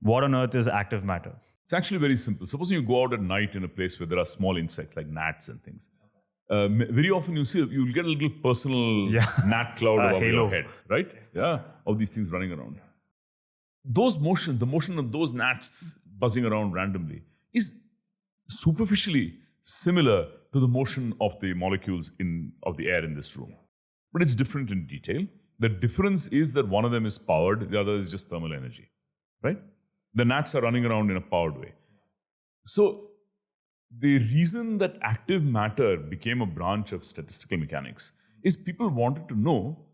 What on earth is active matter? It's actually very simple. Suppose you go out at night in a place where there are small insects like gnats and things. Very often you'll get a little personal gnat cloud above your head, right? Yeah, of these things running around. The motion of those gnats buzzing around randomly is superficially similar to the motion of the molecules of the air in this room. But it's different in detail. The difference is that one of them is powered, the other is just thermal energy, right? The gnats are running around in a powered way. So the reason that active matter became a branch of statistical mechanics is people wanted to know,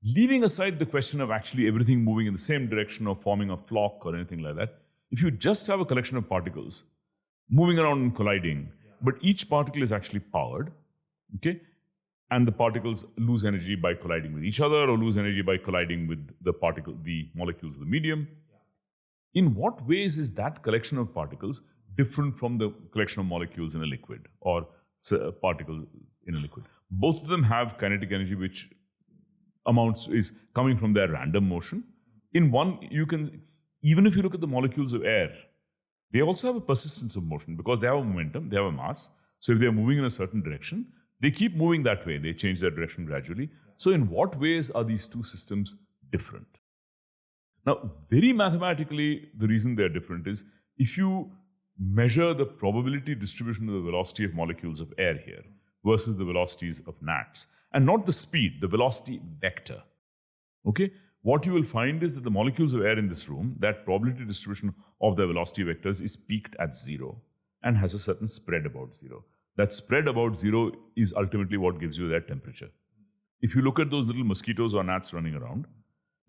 leaving aside the question of actually everything moving in the same direction or forming a flock or anything like that, if you just have a collection of particles moving around and colliding, but each particle is actually powered, okay? And the particles lose energy by colliding with each other or lose energy by colliding with the molecules of the medium. In what ways is that collection of particles different from the collection of molecules in a liquid or particles in a liquid? Both of them have kinetic energy which is coming from their random motion. In one, even if you look at the molecules of air, they also have a persistence of motion because they have a momentum, they have a mass. So if they are moving in a certain direction, they keep moving that way. They change their direction gradually. So in what ways are these two systems different? Now, very mathematically, the reason they're different is if you measure the probability distribution of the velocity of molecules of air here versus the velocities of gnats, and not the speed, the velocity vector, okay? What you will find is that the molecules of air in this room, that probability distribution of their velocity vectors is peaked at 0 and has a certain spread about 0. That spread about 0 is ultimately what gives you their temperature. If you look at those little mosquitoes or gnats running around,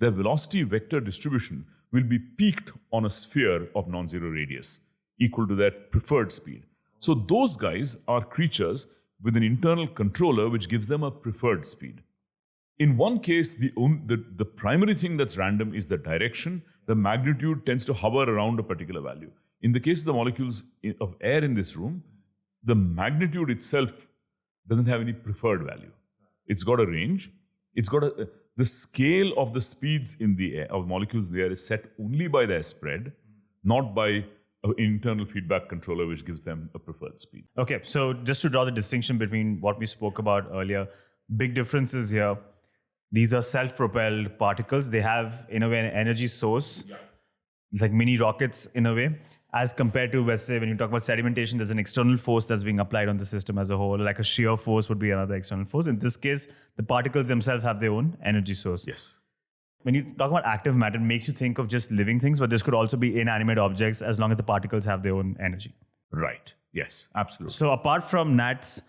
their velocity vector distribution will be peaked on a sphere of non-zero radius, equal to their preferred speed. So those guys are creatures with an internal controller which gives them a preferred speed. In one case, the primary thing that's random is the direction. The magnitude tends to hover around a particular value. In the case of the molecules of air in this room, the magnitude itself doesn't have any preferred value. It's got a range. It's got the scale of the speeds in the air, of molecules in the air, is set only by their spread, not by an internal feedback controller which gives them a preferred speed. Okay, so just to draw the distinction between what we spoke about earlier, big differences here. These are self-propelled particles. They have, in a way, an energy source. Yeah. It's like mini rockets in a way. As compared to, let's say, when you talk about sedimentation, there's an external force that's being applied on the system as a whole. Like a shear force would be another external force. In this case, the particles themselves have their own energy source. Yes. When you talk about active matter, it makes you think of just living things, but this could also be inanimate objects as long as the particles have their own energy. Right. Yes, absolutely. So apart from gnats,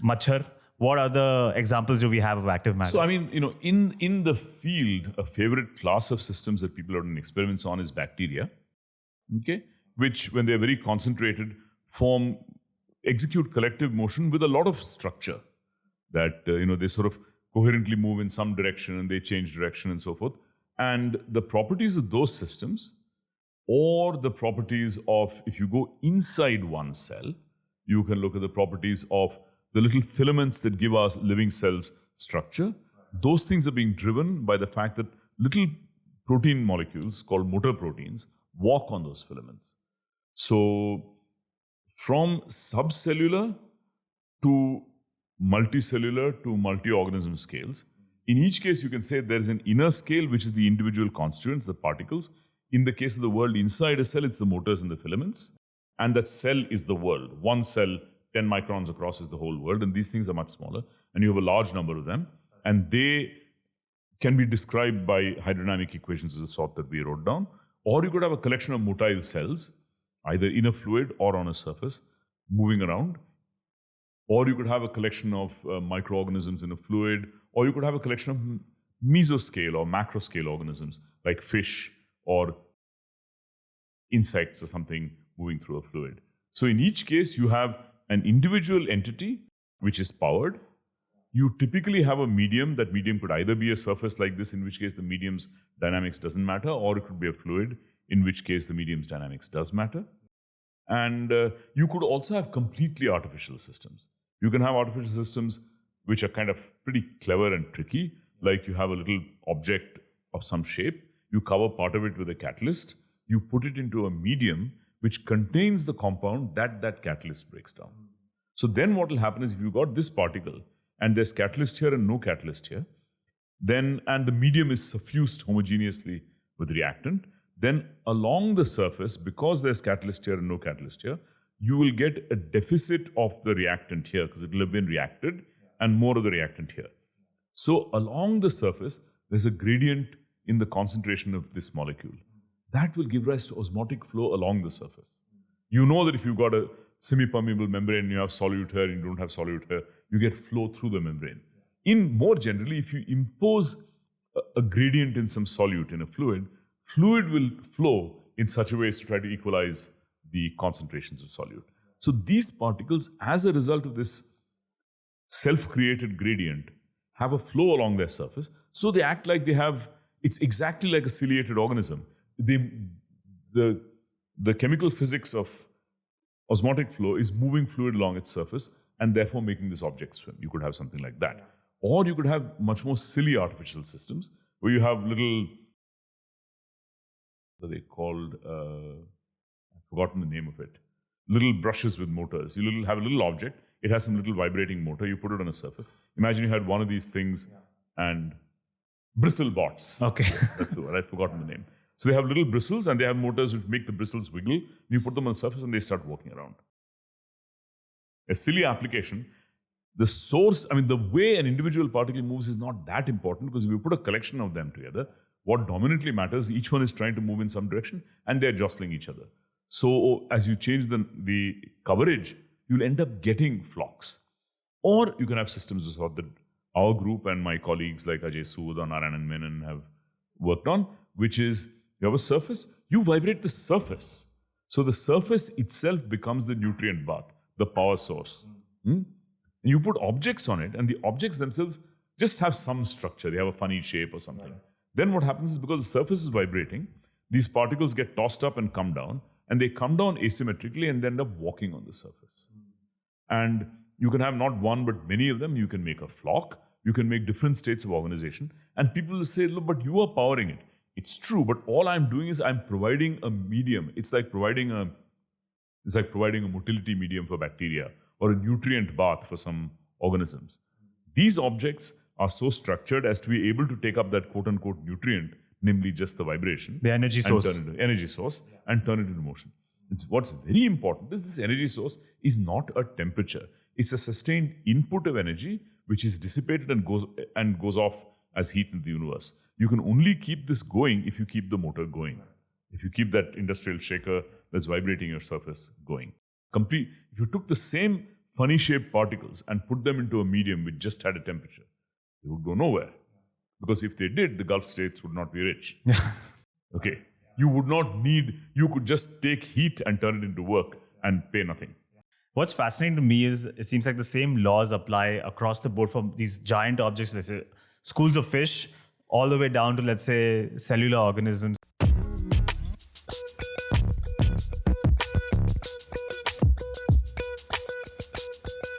machhar, what other examples do we have of active matter? So, I mean, in the field, a favorite class of systems that people are doing experiments on is bacteria, okay? Which, when they're very concentrated, execute collective motion with a lot of structure. That, they sort of coherently move in some direction and they change direction and so forth. And the properties of those systems, or the properties of, if you go inside one cell, you can look at the properties of the little filaments that give us living cells structure. Those things are being driven by the fact that little protein molecules called motor proteins walk on those filaments. So from subcellular to multicellular to multi-organism scales, in each case you can say there is an inner scale which is the individual constituents, the particles. In the case of the world inside a cell, it's the motors and the filaments. And that cell is the world. One cell, 10 microns across, is the whole world. And these things are much smaller. And you have a large number of them. And they can be described by hydrodynamic equations of the sort that we wrote down. Or you could have a collection of motile cells, either in a fluid or on a surface, moving around. Or you could have a collection of microorganisms in a fluid. Or you could have a collection of mesoscale or macroscale organisms, like fish or insects or something moving through a fluid. So in each case, you have an individual entity which is powered. You typically have a medium. That medium could either be a surface like this, in which case the medium's dynamics doesn't matter, or it could be a fluid, in which case the medium's dynamics does matter. And you could also have completely artificial systems. You can have artificial systems which are kind of pretty clever and tricky, like you have a little object of some shape, you cover part of it with a catalyst, you put it into a medium which contains the compound that catalyst breaks down. So then what will happen is if you've got this particle and there's catalyst here and no catalyst here, and the medium is suffused homogeneously with reactant, then along the surface, because there's catalyst here and no catalyst here, you will get a deficit of the reactant here because it will have been reacted and more of the reactant here. So along the surface, there's a gradient in the concentration of this molecule. That will give rise to osmotic flow along the surface. You know that if you've got a semi-permeable membrane, you have solute here, and you don't have solute here, you get flow through the membrane. More generally, if you impose a gradient in some solute in a fluid will flow in such a way as to try to equalize the concentrations of solute. So these particles, as a result of this self-created gradient, have a flow along their surface. So they act like it's exactly like a ciliated organism. The chemical physics of osmotic flow is moving fluid along its surface and therefore making this object swim. You could have something like that. Or you could have much more silly artificial systems where you have little, what are they called? I've forgotten the name of it. Little brushes with motors. You have a little object. It has some little vibrating motor. You put it on a surface. Imagine you had one of these things and bristle bots. Okay. That's the word. I've forgotten the name. So they have little bristles and they have motors which make the bristles wiggle. You put them on the surface and they start walking around. A silly application. The source, the way an individual particle moves is not that important because if you put a collection of them together, what dominantly matters, each one is trying to move in some direction and they're jostling each other. So as you change the coverage, you'll end up getting flocks. Or you can have systems that our group and my colleagues like Ajay Sood or Narayanan Menon have worked on, which is you have a surface, you vibrate the surface. So the surface itself becomes the nutrient bath, the power source. You put objects on it and the objects themselves just have some structure. They have a funny shape or something. Right. Then what happens is because the surface is vibrating, these particles get tossed up and come down, and they come down asymmetrically and they end up walking on the surface. And you can have not one but many of them. You can make a flock. You can make different states of organization. And people will say, look, but you are powering it. It's true, but all I'm doing is I'm providing a medium. It's like providing a motility medium for bacteria or a nutrient bath for some organisms. These objects are so structured as to be able to take up that quote-unquote nutrient, namely just the vibration. The energy source. And turn it into motion. What's very important is this energy source is not a temperature. It's a sustained input of energy which is dissipated and goes off as heat in the universe. You can only keep this going if you keep the motor going. If you keep that industrial shaker that's vibrating your surface going. If you took the same funny shaped particles and put them into a medium which just had a temperature, they would go nowhere. Because if they did, the Gulf states would not be rich. Okay. You could just take heat and turn it into work and pay nothing. What's fascinating to me is it seems like the same laws apply across the board from these giant objects, let's say schools of fish, all the way down to, let's say, cellular organisms.